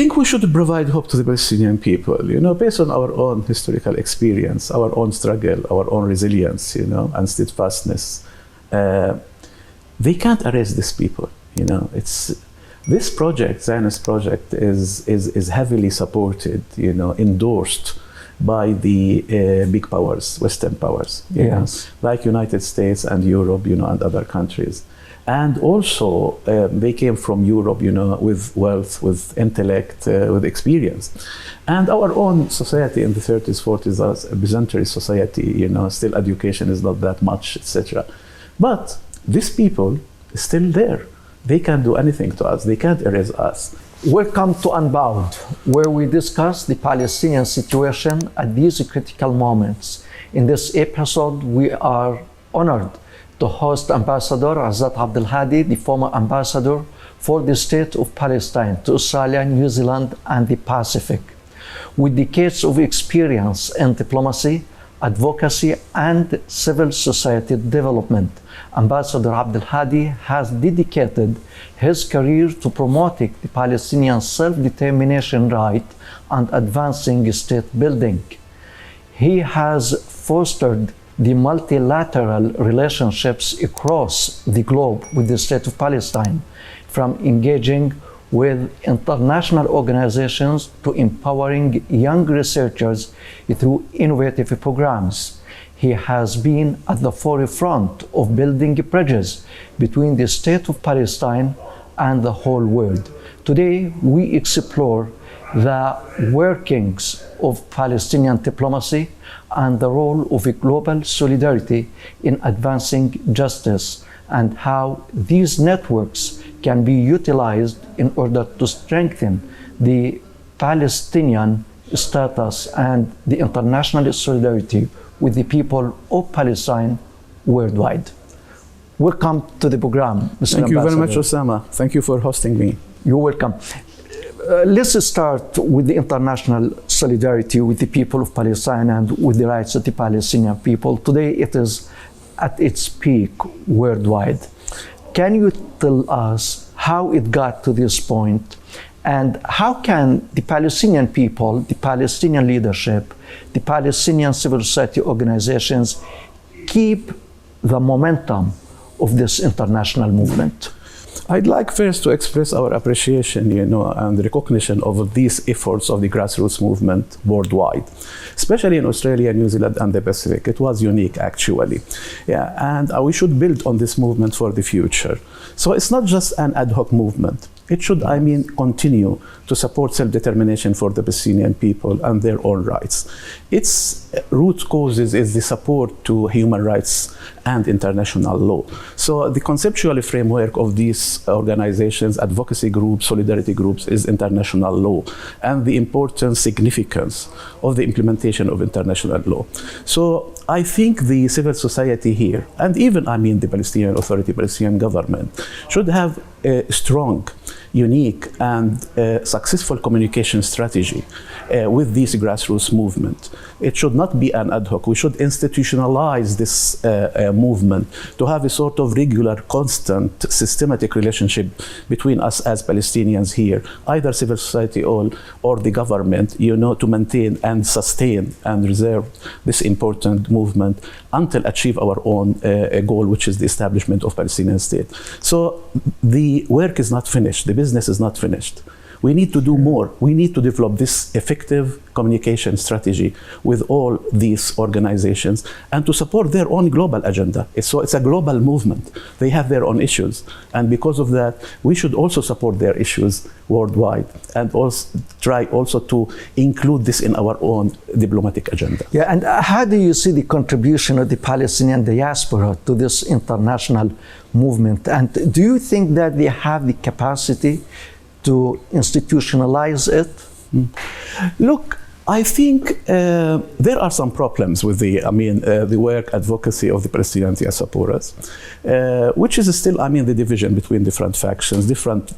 think we should provide hope to the Palestinian people, based on our own historical experience, our own struggle, our own resilience, and steadfastness. They can't erase these people, This project, Zionist project, is heavily supported, endorsed by the big powers, Western powers, like United States and Europe, and other countries. And also, they came from Europe, with wealth, with intellect, with experience. And our own society in the 30s, 40s, as a Byzantine society, still education is not that much, etc. But these people are still there. They can't do anything to us. They can't erase us. Welcome to Unbound, where we discuss the Palestinian situation at these critical moments. In this episode, we are honored to host Ambassador Izzat Abdel Hadi, the former ambassador for the State of Palestine to Australia, New Zealand, and the Pacific. With decades of experience in diplomacy, advocacy, and civil society development, Ambassador Abdel Hadi has dedicated his career to promoting the Palestinian self-determination right and advancing state building. He has fostered the multilateral relationships across the globe with the State of Palestine, from engaging with international organizations to empowering young researchers through innovative programs. He has been at the forefront of building bridges between the State of Palestine and the whole world. Today, we explore the workings of Palestinian diplomacy and the role of global solidarity in advancing justice, and how these networks can be utilized in order to strengthen the Palestinian status and the international solidarity with the people of Palestine worldwide. Welcome to the program, Mr. Thank you very much, Ambassador. Osama. Thank you for hosting me. You're welcome. Let's start with the international solidarity with the people of Palestine and with the rights of the Palestinian people. Today it is at its peak worldwide. Can you tell us how it got to this point, and how can the Palestinian people, the Palestinian leadership, the Palestinian civil society organizations keep the momentum of this international movement? I'd like first to express our appreciation, and recognition of these efforts of the grassroots movement worldwide, especially in Australia, New Zealand, and the Pacific. It was unique, actually. And we should build on this movement for the future. So it's not just an ad hoc movement. It should, continue to support self-determination for the Palestinian people and their own rights. Its root causes is the support to human rights and international law. So the conceptual framework of these organizations, advocacy groups, solidarity groups, is international law and the important significance of the implementation of international law. So I think the civil society here, and even the Palestinian Authority, Palestinian government, should have a strong, unique, and successful communication strategy with this grassroots movement. It should not be an ad hoc. We should institutionalize this movement to have a sort of regular, constant, systematic relationship between us as Palestinians here, either civil society or the government, to maintain and sustain and reserve this important movement until achieve our own goal, which is the establishment of Palestinian state. So the work is not finished. The business is not finished. We need to do more. We need to develop this effective communication strategy with all these organizations and to support their own global agenda. So it's a global movement. They have their own issues. And because of that, we should also support their issues worldwide and also try also to include this in our own diplomatic agenda. Yeah, and how do you see the contribution of the Palestinian diaspora to this international movement? And do you think that they have the capacity to institutionalize it? Look, I think there are some problems with the work advocacy of the Palestinian diasporas, which is still, the division between different factions, different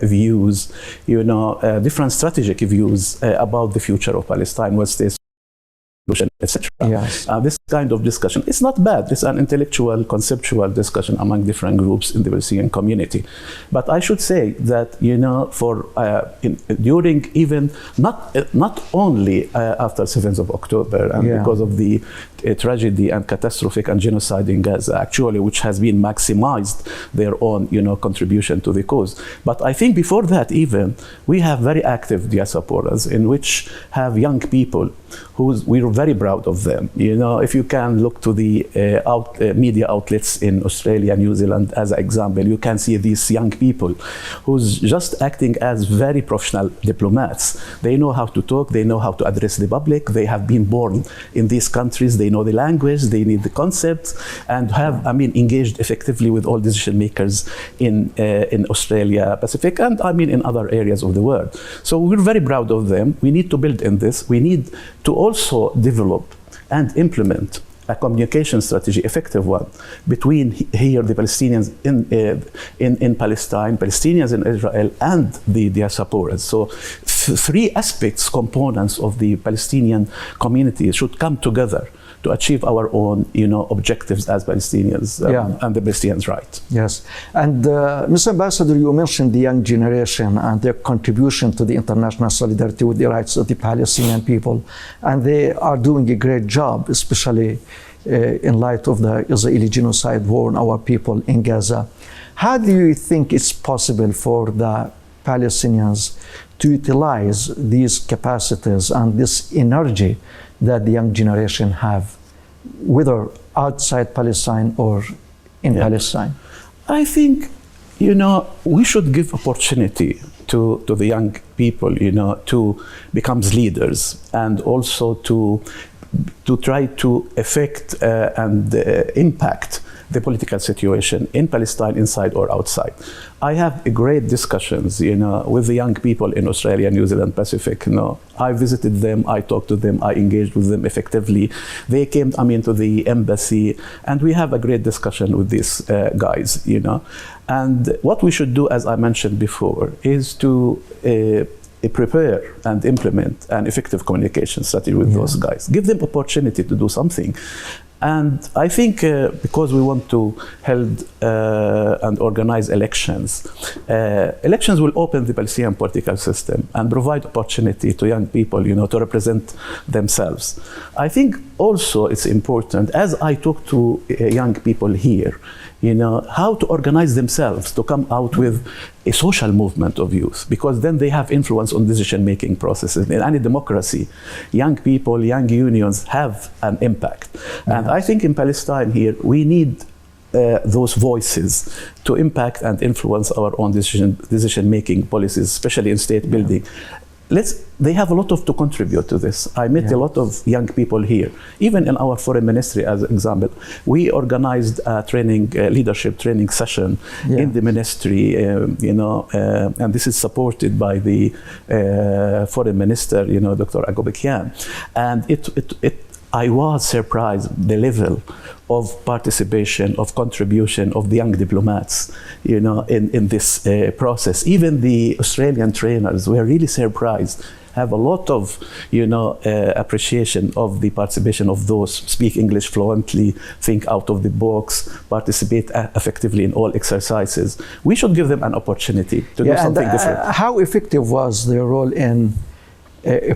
views, different strategic views about the future of Palestine, what states solution etc. Yes. This kind of discussion, it's not bad. It's an intellectual, conceptual discussion among different groups in the Palestinian community. But I should say that, during even, not only after 7th of October, and because of the tragedy and catastrophic and genocide in Gaza, actually, which has been maximized their own, contribution to the cause. But I think before that, even, we have very active diasporas in which have young people we're very proud of them. If you can look to the media outlets in Australia, New Zealand as an example, you can see these young people who's just acting as very professional diplomats. They know how to talk, they know how to address the public, they have been born in these countries, they know the language, they need the concepts, and have, engaged effectively with all decision makers in Australia Pacific, and in other areas of the world. So we're very proud of them. We need to build in this. We need to also develop and implement a communication strategy, effective one, between here the Palestinians in Palestine, Palestinians in Israel, and the diasporas. So three aspects, components of the Palestinian community should come together to achieve our own, objectives as Palestinians and the Palestinians' right. Yes, and Mr. Ambassador, you mentioned the young generation and their contribution to the international solidarity with the rights of the Palestinian people, and they are doing a great job, especially in light of the Israeli genocide war on our people in Gaza. How do you think it's possible for the Palestinians to utilize these capacities and this energy that the young generation have, whether outside Palestine or in Palestine? I think, we should give opportunity to the young people, to become leaders, and also to try to affect and impact the political situation in Palestine, inside or outside. I have great discussions, with the young people in Australia, New Zealand, Pacific. I visited them, I talked to them, I engaged with them effectively. They came, to the embassy, and we have a great discussion with these guys, And what we should do, as I mentioned before, is to prepare and implement an effective communication strategy with those guys. Give them opportunity to do something. And I think because we want to hold and organize elections, elections will open the Palestinian political system and provide opportunity to young people, to represent themselves. I think also it's important, as I talk to young people here, how to organize themselves to come out with a social movement of youth, because then they have influence on decision-making processes. In any democracy, young people, young unions have an impact. And I think in Palestine here, we need those voices to impact and influence our own decision-making policies, especially in state building. They have a lot to contribute to this. I met a lot of young people here, even in our foreign ministry, as an example. We organized a leadership training session in the ministry, and this is supported by the foreign minister, Dr. Agobekian. And I was surprised the level of participation, of contribution of the young diplomats, in this process. Even the Australian trainers were really surprised, have a lot of, appreciation of the participation of those speak English fluently, think out of the box, participate effectively in all exercises. We should give them an opportunity to do something different. How effective was their role in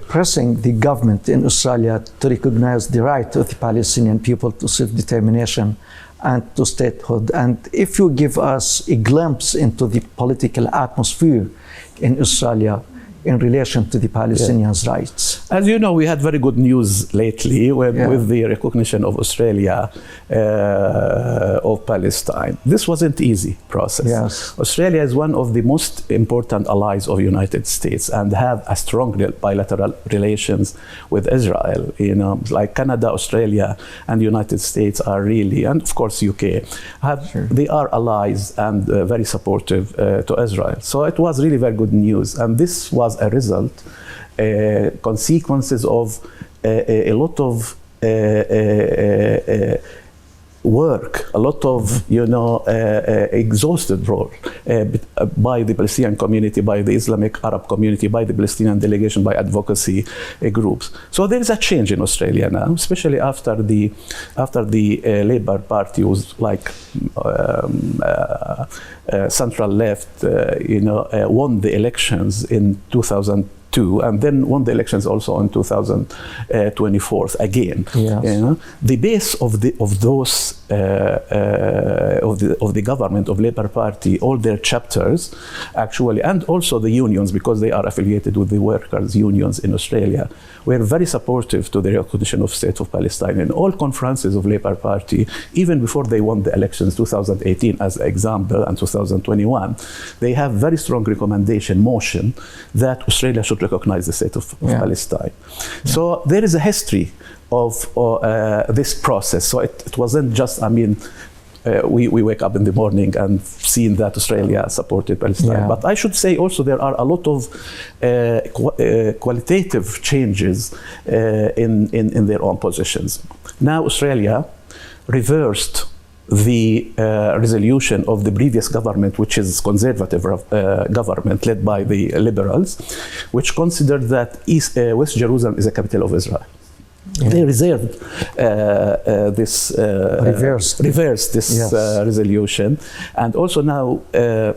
pressing the government in Australia to recognize the right of the Palestinian people to self-determination and to statehood? And if you give us a glimpse into the political atmosphere in Australia in relation to the Palestinians' rights. As you know, we had very good news lately with the recognition of Australia of Palestine. This wasn't an easy process. Yes. Australia is one of the most important allies of the United States and have a strong bilateral relations with Israel. Like Canada, Australia, and the United States are really, and of course UK, they are allies and very supportive to Israel. So it was really very good news. And this was a result, consequences of a lot of work, a lot of exhausted work by the Palestinian community, by the Islamic Arab community, by the Palestinian delegation, by advocacy groups. So there is a change in Australia now, especially after the Labour Party was like central left, won the elections in 2002, and then won the elections also in 2024 again. Yes. The base of those of the government of Labour Party, all their chapters actually, and also the unions, because they are affiliated with the workers' unions in Australia, were very supportive to the recognition of State of Palestine. In all conferences of Labour Party, even before they won the elections, 2018 as an example, and 2021, they have very strong motion that Australia should recognize the State of Palestine. So there is a history of this process. So it wasn't just, we wake up in the morning and seen that Australia supported Palestine. But I should say also there are a lot of qualitative changes in their own positions. Now Australia reversed the resolution of the previous government, which is conservative government led by the Liberals, which considered that West Jerusalem is a capital of Israel. They reserved reversed this resolution, and also now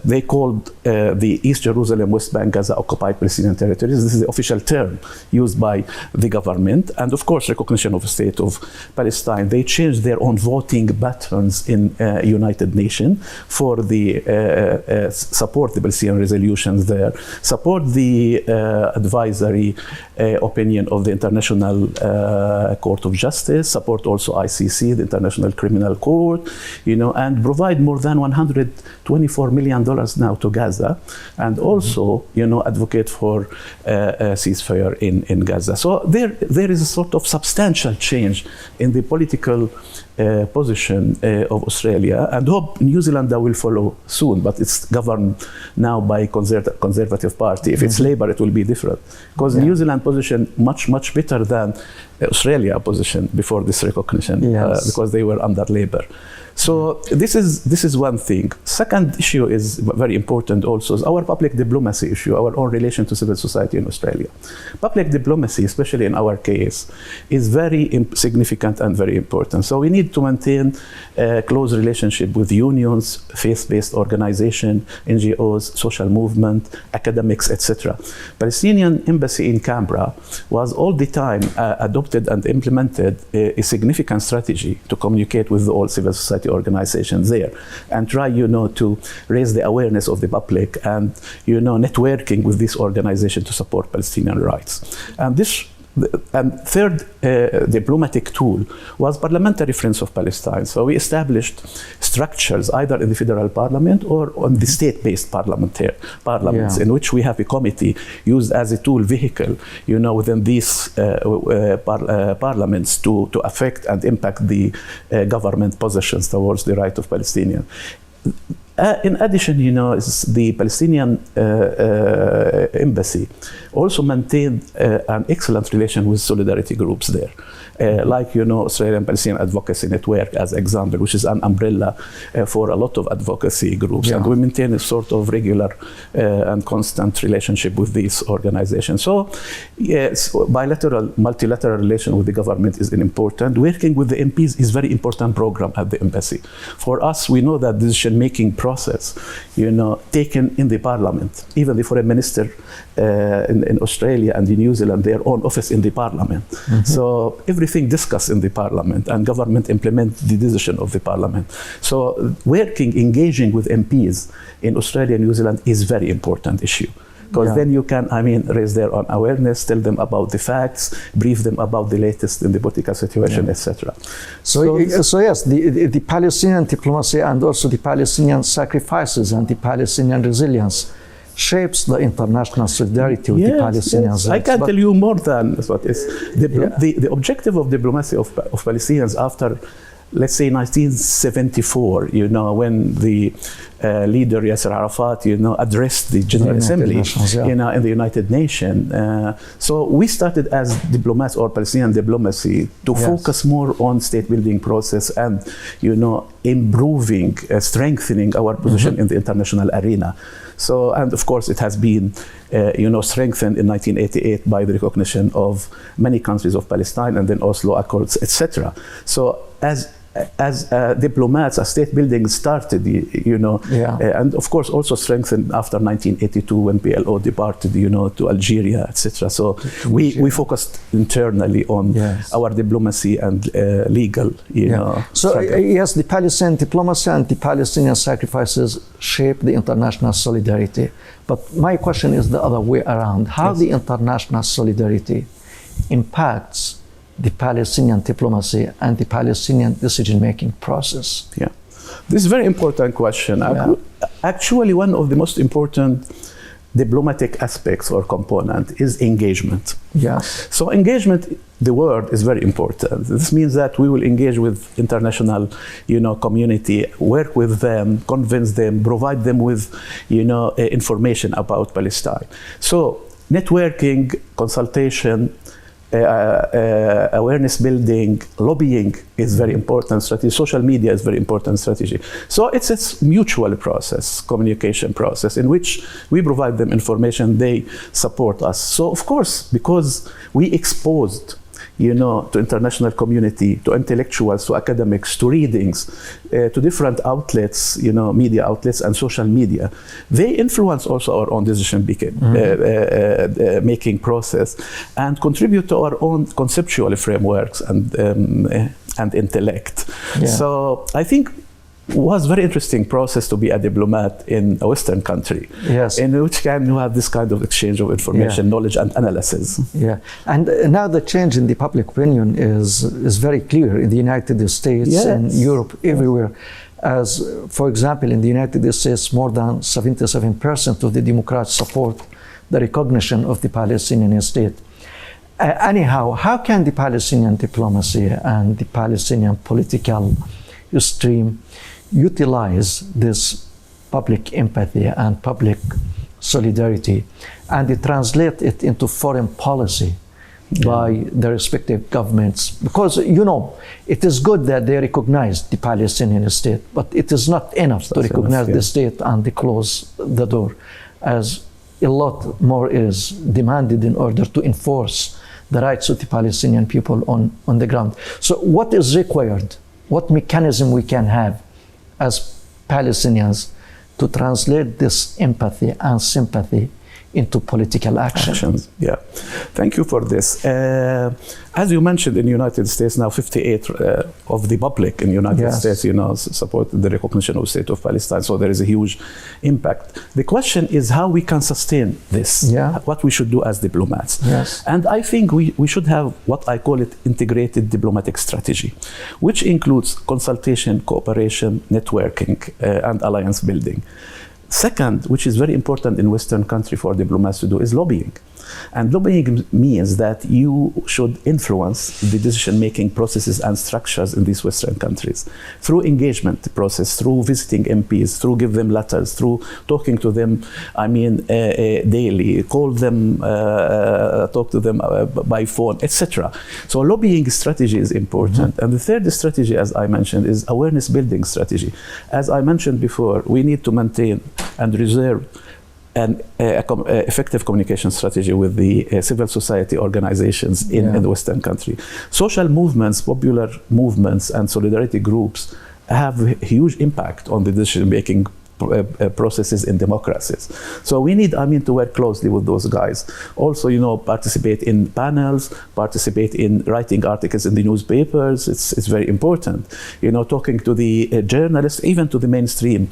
they called the East Jerusalem, West Bank, Gaza occupied Palestinian territories. This is the official term used by the government, and of course recognition of a State of Palestine. They changed their own voting patterns in United Nations for the support the Palestinian resolutions there, support the advisory opinion of the International Court of Justice, support also ICC, the International Criminal Court, and provide more than $124 million now to Gaza, and also, advocate for a ceasefire in Gaza. So there is a sort of substantial change in the political position of Australia, and hope New Zealand will follow soon, but it's governed now by Conservative Party. If it's Labour, it will be different, because New Zealand position much better than Australia position before this recognition, because they were under Labour. So this is one thing. Second issue is very important also, is our public diplomacy issue, our own relation to civil society in Australia. Public diplomacy, especially in our case, is very significant and very important. So we need to maintain a close relationship with unions, faith-based organizations, NGOs, social movement, academics, etc. Palestinian embassy in Canberra was all the time adopted and implemented a significant strategy to communicate with all civil society organizations there, and try to raise the awareness of the public, and networking with this organization to support Palestinian rights. And third diplomatic tool was Parliamentary Friends of Palestine. So we established structures either in the federal parliament or on the state-based parliaments, in which we have a committee used as a tool vehicle, within these parliaments to affect and impact the government positions towards the right of Palestinians. In addition, the Palestinian embassy also maintained an excellent relation with solidarity groups there. Like Australian Palestinian Advocacy Network as example, which is an umbrella for a lot of advocacy groups, and we maintain a sort of regular and constant relationship with these organizations. So yes, multilateral relation with the government is important. Working with the MPs is very important program at the embassy. For us, we know that decision-making process, taken in the parliament, even the foreign minister in Australia and in New Zealand, their own office in the parliament. So everything discussed in the parliament, and government implement the decision of the parliament. So engaging with MPs in Australia and New Zealand is very important issue. Because then you can, raise their own awareness, tell them about the facts, brief them about the latest in the political situation, etc. So yes, the Palestinian diplomacy and also the Palestinian sacrifices and the Palestinian resilience shapes the international solidarity with the Palestinians. Yes. I can tell you more than what is the objective of diplomacy of Palestinians after, let's say, 1974, when the leader Yasser Arafat, addressed the General Assembly, in the United Nations. So we started as diplomats or Palestinian diplomacy to focus more on state-building process and, improving, strengthening our position in the international arena. So, and of course, it has been, strengthened in 1988 by the recognition of many countries of Palestine and then Oslo Accords, etc. So, as diplomats, as state building started, and of course also strengthened after 1982 when PLO departed, to Algeria, etc. So we focused internally on our diplomacy and legal, So yes, the Palestinian diplomacy and the Palestinian sacrifices shape the international solidarity. But my question is the other way around. How the international solidarity impacts the Palestinian diplomacy and the Palestinian decision-making process? Yeah, this is a very important question. Actually, one of the most important diplomatic aspects or component is engagement. Yes. So engagement, the word is very important. This means that we will engage with international, community, work with them, convince them, provide them with, information about Palestine. So networking, consultation, awareness building, lobbying is very important strategy. Social media is very important strategy. So it's a mutual process, communication process, in which we provide them information, they support us. So of course, because we exposed to international community, to intellectuals, to academics, to readings, to different outlets, media outlets and social media. They influence also our own decision making process and contribute to our own conceptual frameworks and intellect. Yeah. So I think was very interesting process to be a diplomat in a Western country, in which can you have this kind of exchange of information, knowledge and analysis. Yeah, and now the change in the public opinion is very clear in the United States and Europe, everywhere. As, for example, in the United States, more than 77% of the Democrats support the recognition of the Palestinian state. Anyhow, how can the Palestinian diplomacy and the Palestinian political stream utilize this public empathy and public solidarity and translate it into foreign policy by the respective governments? Because, it is good that they recognize the Palestinian state, but it is not enough to recognize the state and to close the door, as a lot more is demanded in order to enforce the rights of the Palestinian people on the ground. So what is required? What mechanism we can have as Palestinians to translate this empathy and sympathy into political actions? Yeah, thank you for this. As you mentioned, in the United States now, 58 of the public in the United States, support the recognition of the state of Palestine. So there is a huge impact. The question is how we can sustain this. What we should do as diplomats. And I think we should have what I call it integrated diplomatic strategy, which includes consultation, cooperation, networking, and alliance building. Second, which is very important in Western country for diplomats to do, is lobbying. And lobbying means that you should influence the decision-making processes and structures in these Western countries through engagement process, through visiting MPs, through give them letters, through talking to them, daily, call them, talk to them by phone, etc. So lobbying strategy is important. And the third strategy, as I mentioned, is awareness building strategy. As I mentioned before, we need to maintain and reserve an effective communication strategy with the civil society organizations in the Western country. Social movements, popular movements, and solidarity groups have a huge impact on the decision-making processes in democracies. So we need, to work closely with those guys. Also, participate in panels, participate in writing articles in the newspapers. It's very important. Talking to the journalists, even to the mainstream,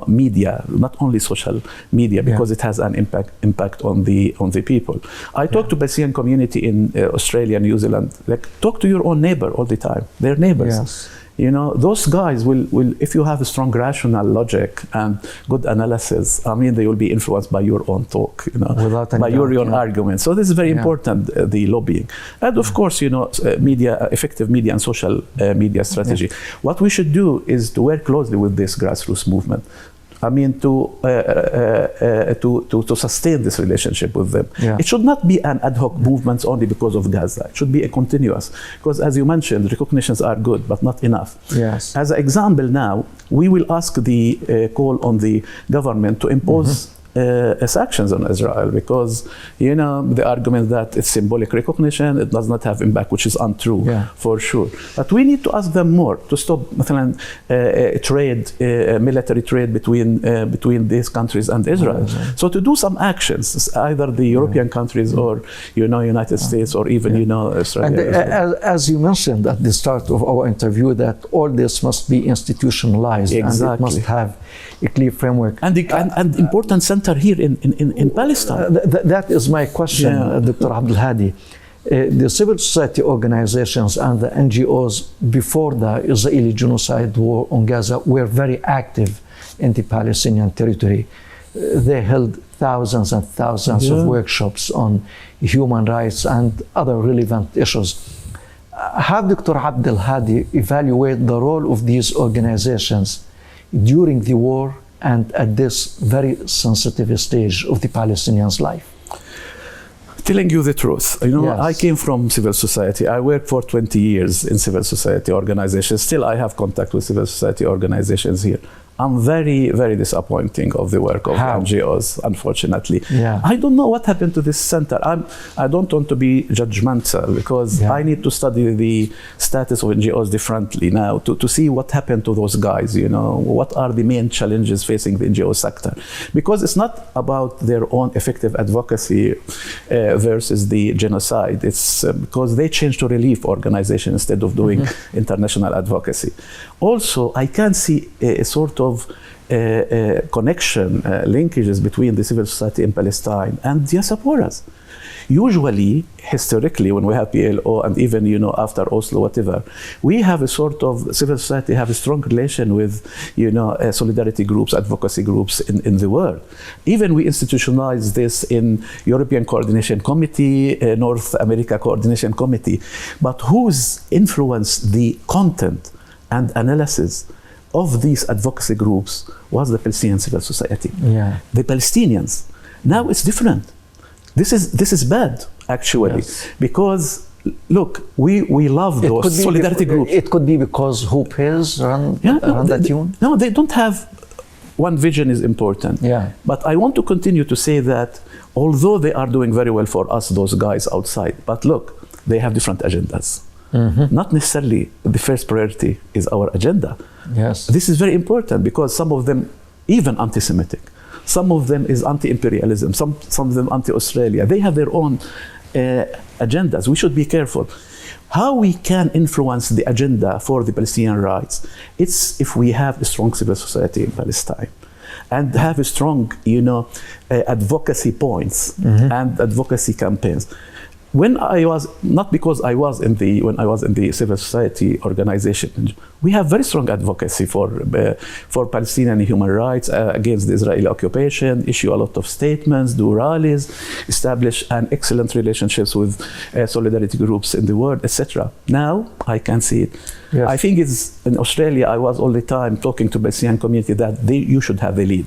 media, not only social media, because it has an impact on the people. I talk to Palestinian community in Australia, New Zealand. Like, talk to your own neighbor all the time. They're neighbors. Those guys will, if you have a strong rational logic and good analysis, they will be influenced by your own talk, by your own argument. So this is very important, the lobbying. And of course, media, effective media and social media strategy. What we should do is to work closely with this grassroots movement. I mean, to sustain this relationship with them. Yeah. It should not be an ad hoc movement only because of Gaza. It should be a continuous. Because as you mentioned, recognitions are good, but not enough. Yes. As an example now, we will ask the call on the government to impose sanctions on Israel, because the argument that it's symbolic recognition, it does not have impact, which is untrue. Yeah. For sure. But we need to ask them more to stop trade, military trade between these countries and Israel. So to do some actions, either the European countries or United States or even Australia. And as you mentioned at the start of our interview, that all this must be institutionalized. Exactly. And it must have a clear framework. And important center here in Palestine. That is my question, Dr. Abdel Hadi. The civil society organizations and the NGOs before the Israeli genocide war on Gaza were very active in the Palestinian territory. They held thousands and thousands of workshops on human rights and other relevant issues. How Dr. Abdel Hadi evaluate the role of these organizations during the war and at this very sensitive stage of the Palestinians' life? Telling you the truth, Yes. I came from civil society. I worked for 20 years in civil society organizations. Still, I have contact with civil society organizations here. I'm very, very disappointing of the work of NGOs, unfortunately. Yeah. I don't know what happened to this center. I don't want to be judgmental, because I need to study the status of NGOs differently now to see what happened to those guys, what are the main challenges facing the NGO sector. Because it's not about their own effective advocacy versus the genocide. It's because they changed to relief organization instead of doing international advocacy. Also, I can see a sort of connection, linkages between the civil society in Palestine and diasporas. Usually, historically, when we have PLO and even after Oslo, whatever, we have a sort of civil society have a strong relation with solidarity groups, advocacy groups in the world. Even we institutionalized this in European Coordination Committee, North America Coordination Committee. But who's influenced the content and analysis of these advocacy groups was the Palestinian civil society. Yeah. The Palestinians. Now it's different. This is bad, actually, because look, we love those solidarity groups. It could be because who pays run that tune? No, they don't have one vision is important. Yeah. But I want to continue to say that although they are doing very well for us, those guys outside, but look, they have different agendas. Not necessarily the first priority is our agenda. Yes. This is very important because some of them even anti-Semitic. Some of them is anti-imperialism, some of them anti-Australia. They have their own agendas. We should be careful. How we can influence the agenda for the Palestinian rights, it's if we have a strong civil society in Palestine and have a strong, advocacy points and advocacy campaigns. When I was, not because I was when I was in the civil society organization, we have very strong advocacy for Palestinian human rights against the Israeli occupation, issue a lot of statements, do rallies, establish an excellent relationships with solidarity groups in the world, etc. Now I can see it. Yes. I think it's in Australia. I was all the time talking to Palestinian community that you should have the lead.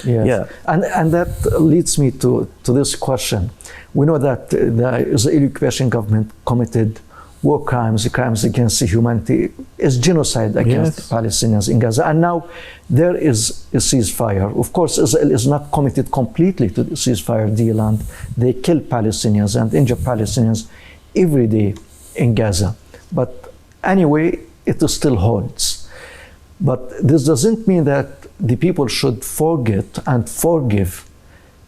Yes. Yeah. And that leads me to this question. We know that the Israeli occupation government committed war crimes against humanity, is genocide against the Palestinians in Gaza. And now there is a ceasefire. Of course, Israel is not committed completely to the ceasefire deal, and they kill Palestinians and injure Palestinians every day in Gaza. But anyway, it still holds. But this doesn't mean that the people should forget and forgive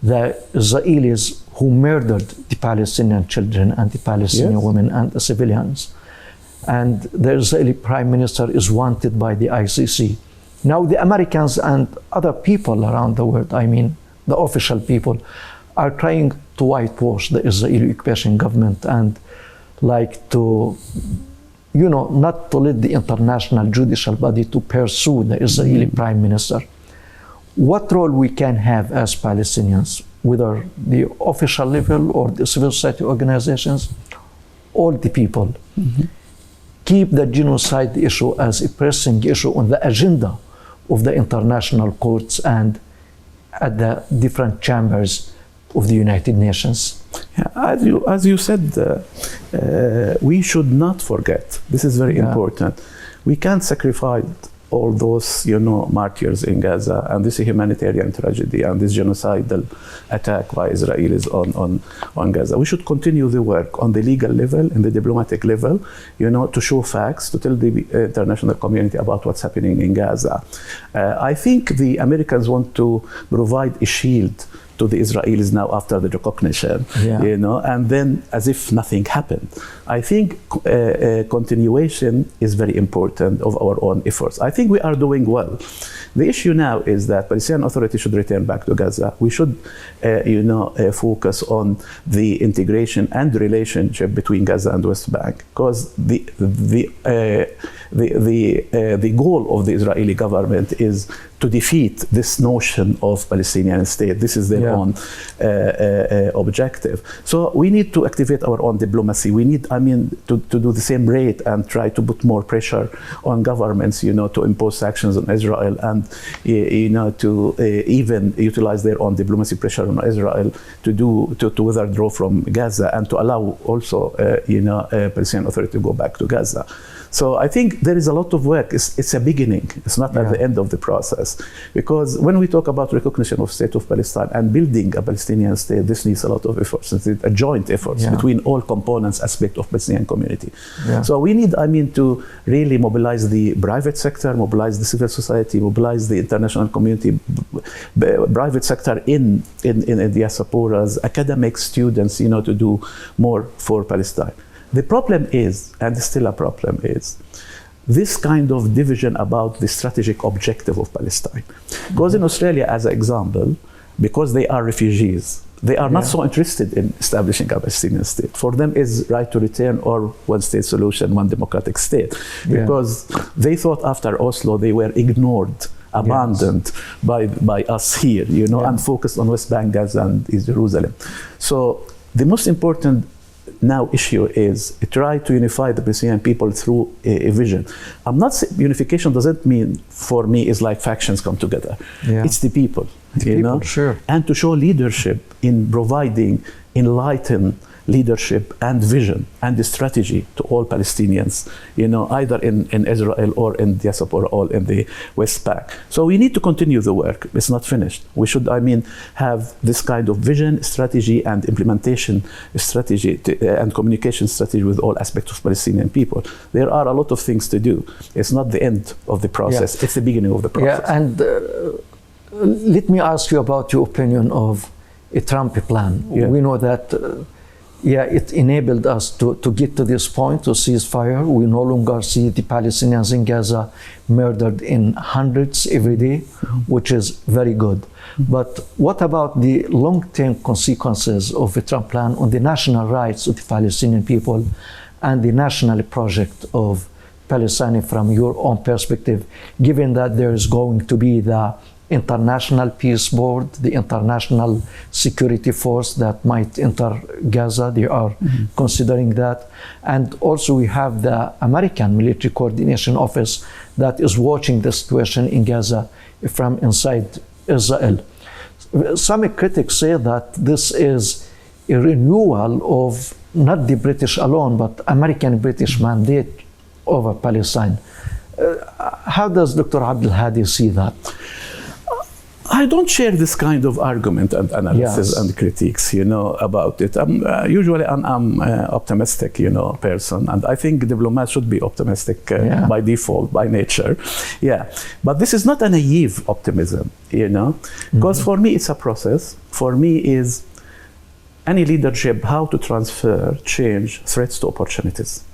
the Israelis who murdered the Palestinian children and the Palestinian women and the civilians. And the Israeli Prime Minister is wanted by the ICC. Now the Americans and other people around the world, I mean the official people, are trying to whitewash the Israeli occupation government and like to, not to let the international judicial body to pursue the Israeli Prime Minister. What role we can have as Palestinians, whether the official level or the civil society organizations, all the people, keep the genocide issue as a pressing issue on the agenda of the international courts and at the different chambers of the United Nations? Yeah, as you said, we should not forget. This is very important. We can't sacrifice all those, martyrs in Gaza and this humanitarian tragedy and this genocidal attack by Israelis on Gaza. We should continue the work on the legal level and the diplomatic level, to show facts, to tell the international community about what's happening in Gaza. I think the Americans want to provide a shield to the Israelis now after the recognition, and then as if nothing happened. I think continuation is very important of our own efforts. I think we are doing well. The issue now is that Palestinian Authority should return back to Gaza. We should, focus on the integration and relationship between Gaza and West Bank, because the goal of the Israeli government is to defeat this notion of Palestinian state. This is their own objective. So we need to activate our own diplomacy. We need, to do the same rate and try to put more pressure on governments, to impose sanctions on Israel and, to even utilize their own diplomacy pressure on Israel to withdraw from Gaza and to allow also, Palestinian Authority to go back to Gaza. So I think there is a lot of work. It's a beginning. It's not at the end of the process. Because when we talk about recognition of State of Palestine and building a Palestinian state, this needs a lot of efforts. It's a joint effort between all components, aspects of Palestinian community. So we need, to really mobilize the private sector, mobilize the civil society, mobilize the international community, private sector in diasporas, academics, students, to do more for Palestine. The problem is, and still a problem is, this kind of division about the strategic objective of Palestine. Because in Australia, as an example, because they are refugees, they are not so interested in establishing a Palestinian state. For them, is right to return or one-state solution, one democratic state. Because they thought after Oslo, they were ignored, abandoned by us here, and focused on West Bank, Gaza, and East Jerusalem. So the most important now issue is try to unify the Palestinian people through a vision. I'm not saying unification doesn't mean for me is like factions come together. It's the people, Sure. And to show leadership in providing enlightened leadership and vision and the strategy to all Palestinians, either in Israel or in diaspora or in the West Bank. So we need to continue the work. It's not finished. We should, have this kind of vision, strategy, and implementation strategy and communication strategy with all aspects of Palestinian people. There are a lot of things to do. It's not the end of the process. It's the beginning of the process. Yeah, and let me ask you about your opinion of a Trump plan. We know that it enabled us to get to this point, to ceasefire. We no longer see the Palestinians in Gaza murdered in hundreds every day, which is very good. But what about the long-term consequences of the Trump plan on the national rights of the Palestinian people and the national project of Palestine from your own perspective, given that there is going to be the International Peace Board, the International Security Force that might enter Gaza? They are considering that. And also we have the American Military Coordination Office that is watching the situation in Gaza from inside Israel. Some critics say that this is a renewal of not the British alone, but American-British mandate over Palestine. How does Dr. Abdel Hadi see that? I don't share this kind of argument and analysis and critiques, about it. Usually I'm optimistic, person, and I think diplomats should be optimistic by default, by nature. But this is not a naive optimism, because for me it's a process. For me is any leadership, how to transfer, change threats to opportunities.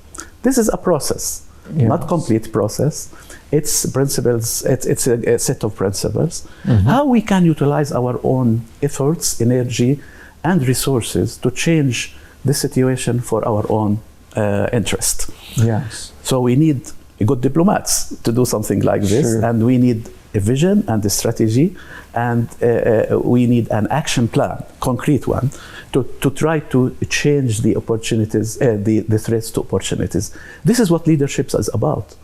This is a process, not complete process. It's principles, it's a set of principles. How we can utilize our own efforts, energy, and resources to change the situation for our own interest. So we need good diplomats to do something like this, and we need a vision and a strategy, and we need an action plan, concrete one, to try to change the opportunities, the threats to opportunities. This is what leadership is about.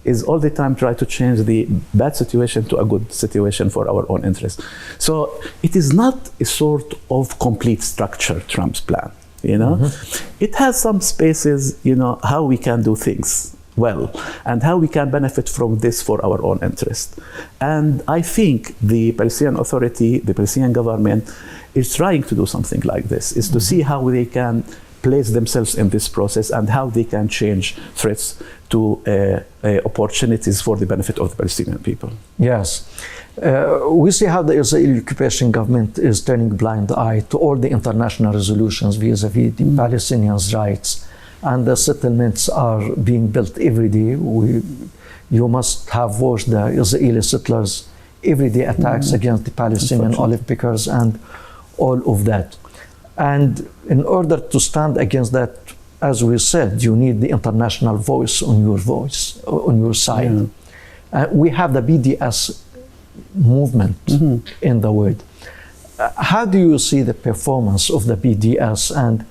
is all the time try to change the bad situation to a good situation for our own interest. So it is not a sort of complete structure, Trump's plan, you know. It has some spaces, you know, how we can do things well and how we can benefit from this for our own interest. And I think the Palestinian Authority, the Palestinian government is trying to do something like this, is to see how they can place themselves in this process and how they can change threats to opportunities for the benefit of the Palestinian people. Yes. We see how the Israeli occupation government is turning a blind eye to all the international resolutions vis-a-vis the Palestinians' rights, and the settlements are being built every day. You must have watched the Israeli settlers' everyday attacks against the Palestinian olive pickers and all of that. And in order to stand against that, as we said, you need the international voice on your side. We have the BDS movement in the world. How do you see the performance of the BDS, and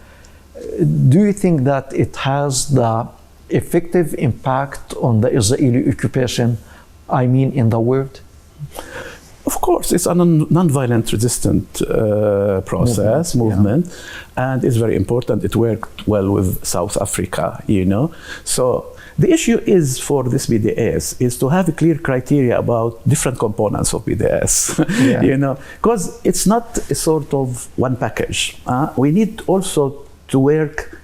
do you think that it has the effective impact on the Israeli occupation, I mean, in the world? Of course, it's a non-violent resistant movement, and it's very important. It worked well with South Africa, you know. So the issue is for this BDS is to have a clear criteria about different components of BDS, you know, because it's not a sort of one package. We need also to work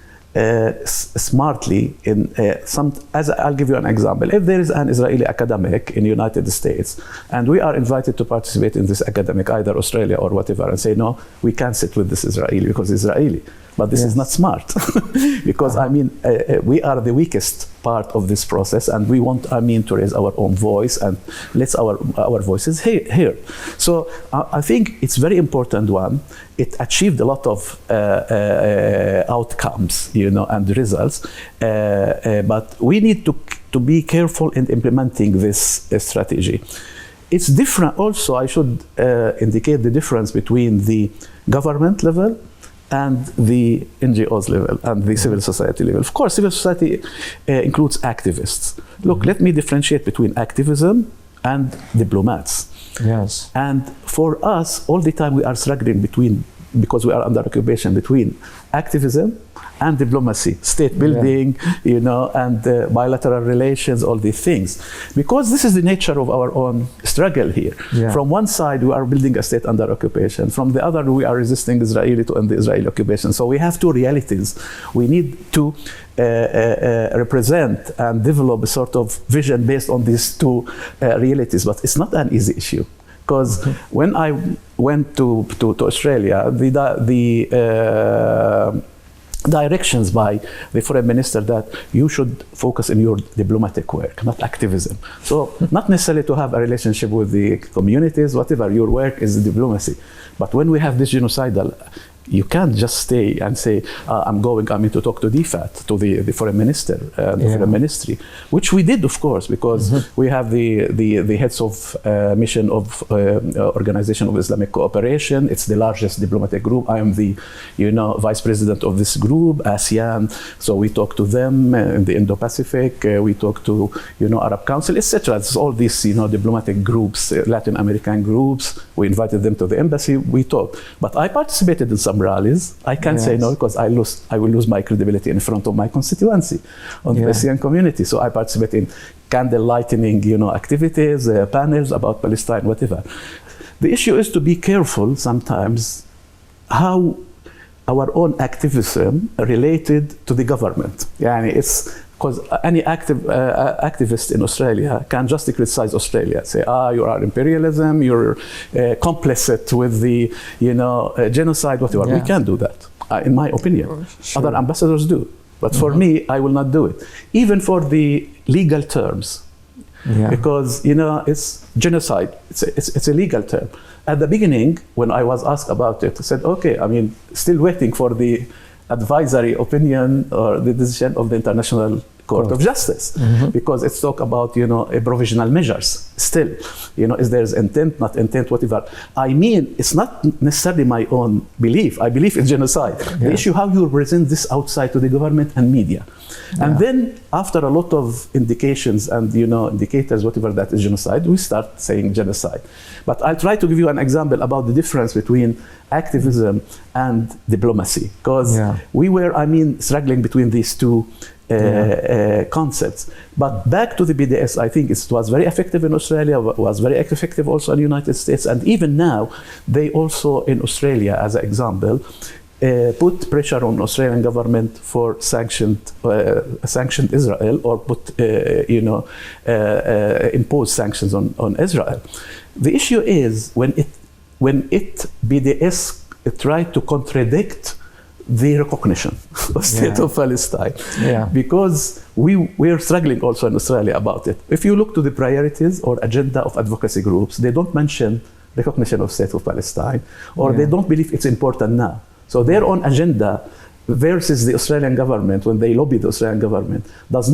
smartly in as I'll give you an example. If there is an Israeli academic in the United States and we are invited to participate in this academic, either Australia or whatever, and say, no, we can't sit with this Israeli because it's Israeli. But this is not smart because I mean, we are the weakest part of this process, and we want, I mean, to raise our own voice and let our voices hear. So I think it's very important one. It achieved a lot of outcomes, you know, and results, but we need to be careful in implementing this strategy. It's different also, I should indicate the difference between the government level and the NGOs level and the civil society level. Of course, civil society includes activists. Look, let me differentiate between activism and diplomats. Yes. And for us, all the time we are struggling because we are under occupation, between activism and diplomacy, state building, you know, and bilateral relations, all these things. Because this is the nature of our own struggle here. From one side, we are building a state under occupation. From the other, we are resisting Israeli to end the Israeli occupation. So we have two realities. We need to represent and develop a sort of vision based on these two realities. But it's not an easy issue. Because when I went to Australia, the directions by the foreign minister that you should focus in your diplomatic work, not activism. So not necessarily to have a relationship with the communities, whatever, your work is diplomacy. But when we have this genocidal, you can't just stay and say, I'm going to talk to DFAT, to the foreign minister, the foreign ministry, which we did, of course, because we have the heads of mission of Organization of Islamic Cooperation. It's the largest diplomatic group. I am the, you know, vice president of this group, ASEAN. So we talk to them in the Indo-Pacific. We talk to, you know, Arab Council, etc. It's all these, you know, diplomatic groups, Latin American groups. We invited them to the embassy. We talked. But I participated in some rallies. I can't say no because I will lose my credibility in front of my constituency on the Palestinian community. So I participate in candle lightening, you know, activities, panels about Palestine, whatever. The issue is to be careful sometimes how our own activism related to the government. It's because any activist in Australia can just criticize Australia, say, you are imperialism, you're complicit with the, you know, genocide, whatever. We can't do that, in my opinion. Other ambassadors do. But for me, I will not do it. Even for the legal terms. Because, you know, it's genocide. It's a legal term. At the beginning, when I was asked about it, I said, okay, I mean, still waiting for the advisory opinion or the decision of the International Court of Justice, because it's talk about, a provisional measures still, is there's intent, not intent, whatever. I mean, it's not necessarily my own belief. I believe in genocide. The issue how you present this outside to the government and media. And then after a lot of indications and, indicators, whatever that is genocide, we start saying genocide. But I'll try to give you an example about the difference between activism and diplomacy, because we were, struggling between these two concepts. But back to the BDS, I think it was very effective in Australia, was very effective also in the United States, and even now, they also in Australia, as an example, put pressure on Australian government for sanctioned Israel, or impose sanctions on Israel. The issue is when BDS tried to contradict the recognition of State of Palestine, because we are struggling also in Australia about it. If you look to the priorities or agenda of advocacy groups, they don't mention recognition of State of Palestine, or they don't believe it's important now. So their own agenda versus the Australian government, when they lobbied the Australian government, was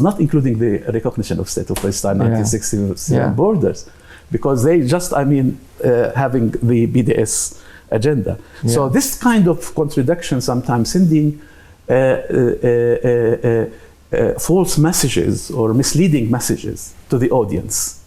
not including the recognition of State of Palestine 1967 borders, because they just, having the BDS agenda. So this kind of contradiction, sometimes sending false messages or misleading messages to the audience,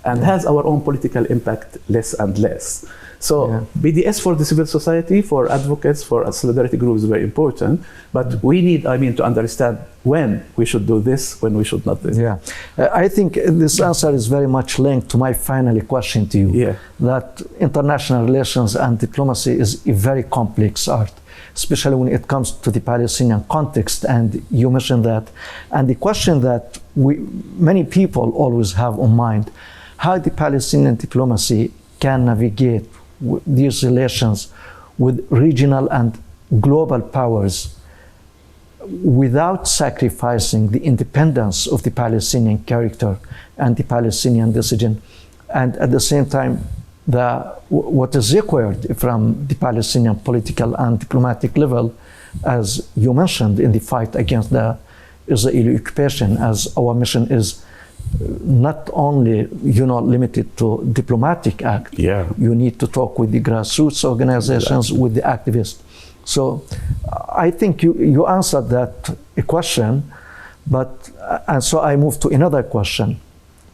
and has our own political impact less and less. So BDS for the civil society, for advocates, for solidarity groups is very important, but we need, to understand when we should do this, when we should not do this. I think this answer is very much linked to my final question to you, that international relations and diplomacy is a very complex art, especially when it comes to the Palestinian context, and you mentioned that. And the question that many people always have on mind, how the Palestinian diplomacy can navigate these relations with regional and global powers without sacrificing the independence of the Palestinian character and the Palestinian decision, and at the same time what is required from the Palestinian political and diplomatic level, as you mentioned, in the fight against the Israeli occupation, as our mission is not only limited to diplomatic act. You need to talk with the grassroots organizations, with the activists. So I think you answered that question, and so I move to another question.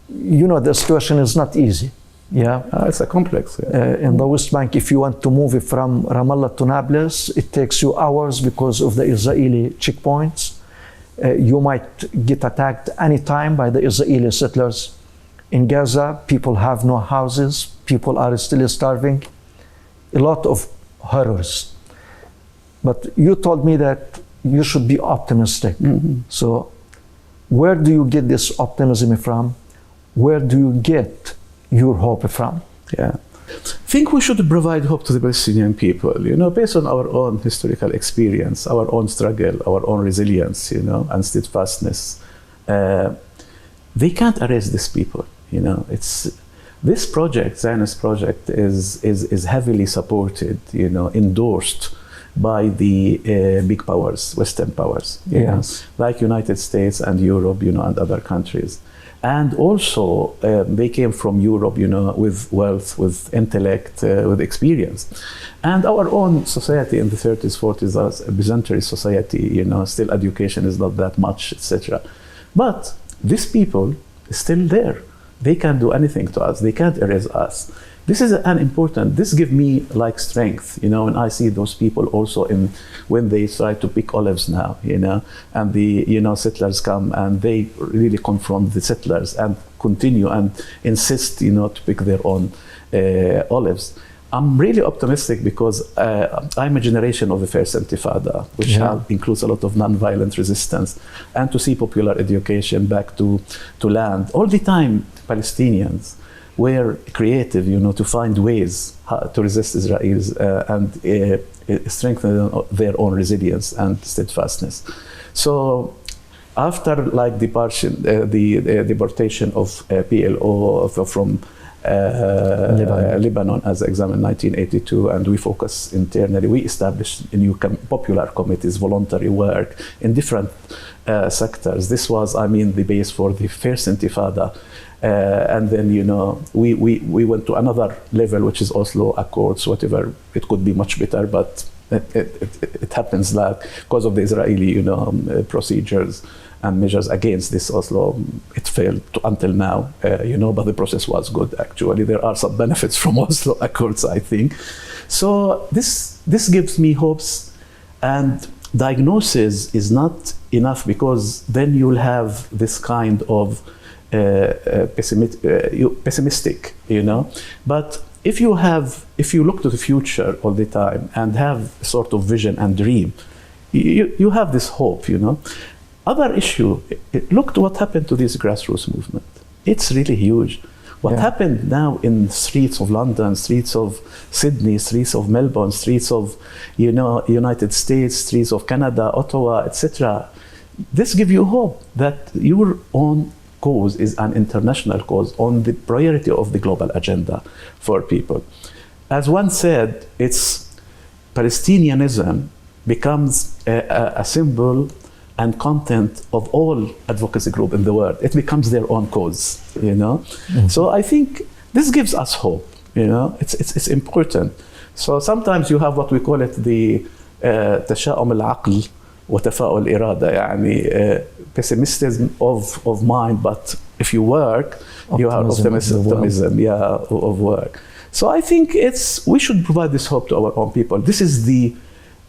The situation is not easy. It's a complex. In the West Bank, if you want to move from Ramallah to Nablus, it takes you hours because of the Israeli checkpoints. You might get attacked anytime by the Israeli settlers. In Gaza, people have no houses, people are still starving, a lot of horrors. But you told me that you should be optimistic. So where do you get this optimism from? Where do you get your hope from? I think we should provide hope to the Palestinian people, based on our own historical experience, our own struggle, our own resilience, and steadfastness. They can't erase these people, this project, Zionist project, is heavily supported, endorsed by the big powers, Western powers, like United States and Europe, and other countries. And also, they came from Europe, with wealth, with intellect, with experience. And our own society in the 30s, 40s, as a Byzantine society, still education is not that much, etc. But these people are still there. They can't do anything to us. They can't erase us. This is this gives me strength, when I see those people also when they try to pick olives now, and the, settlers come and they really confront the settlers and continue and insist, to pick their own olives. I'm really optimistic because I'm a generation of the first Intifada, which includes a lot of nonviolent resistance, and to see popular education back to land. All the time, Palestinians were creative, to find ways to resist Israelis and strengthen their own resilience and steadfastness. So after the deportation of PLO from Lebanon as exam in 1982, and we focus internally. We established new popular committees, voluntary work in different sectors. This was, the base for the first Intifada. And then, we went to another level, which is Oslo Accords, whatever. It could be much better, but it happens that because of the Israeli, procedures and measures against this Oslo, it failed until now, but the process was good, actually. There are some benefits from Oslo Accords, I think. So this gives me hopes, and diagnosis is not enough, because then you'll have this kind of pessimistic, But if you look to the future all the time and have a sort of vision and dream, you have this hope, Other issue, look to what happened to this grassroots movement. It's really huge. What happened now in streets of London, streets of Sydney, streets of Melbourne, streets of United States, streets of Canada, Ottawa, etc. This gives you hope that your own cause is an international cause on the priority of the global agenda for people. As one said, it's Palestinianism becomes a symbol and content of all advocacy group in the world. It becomes their own cause, Mm-hmm. So I think this gives us hope, It's important. So sometimes you have what we call it the تشاؤم العقل وتفاؤل الإرادة, pessimism of mind, but if you work, you have optimism of work. So I think we should provide this hope to our own people. This is the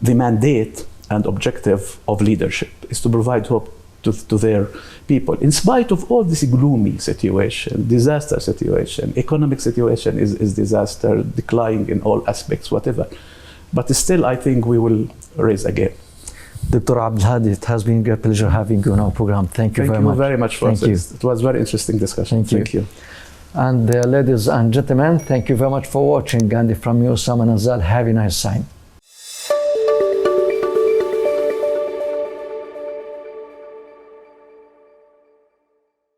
mandate and objective of leadership, is to provide hope to their people. In spite of all this gloomy situation, disaster situation, economic situation is disaster, declining in all aspects, whatever. But still, I think we will raise again. Dr. Abdel Hadi, it has been a great pleasure having you on our program. Thank you very much. Thank you very much for this. It was a very interesting discussion. Thank you. And ladies and gentlemen, thank you very much for watching. And from you, Osama Nazal, have a nice time.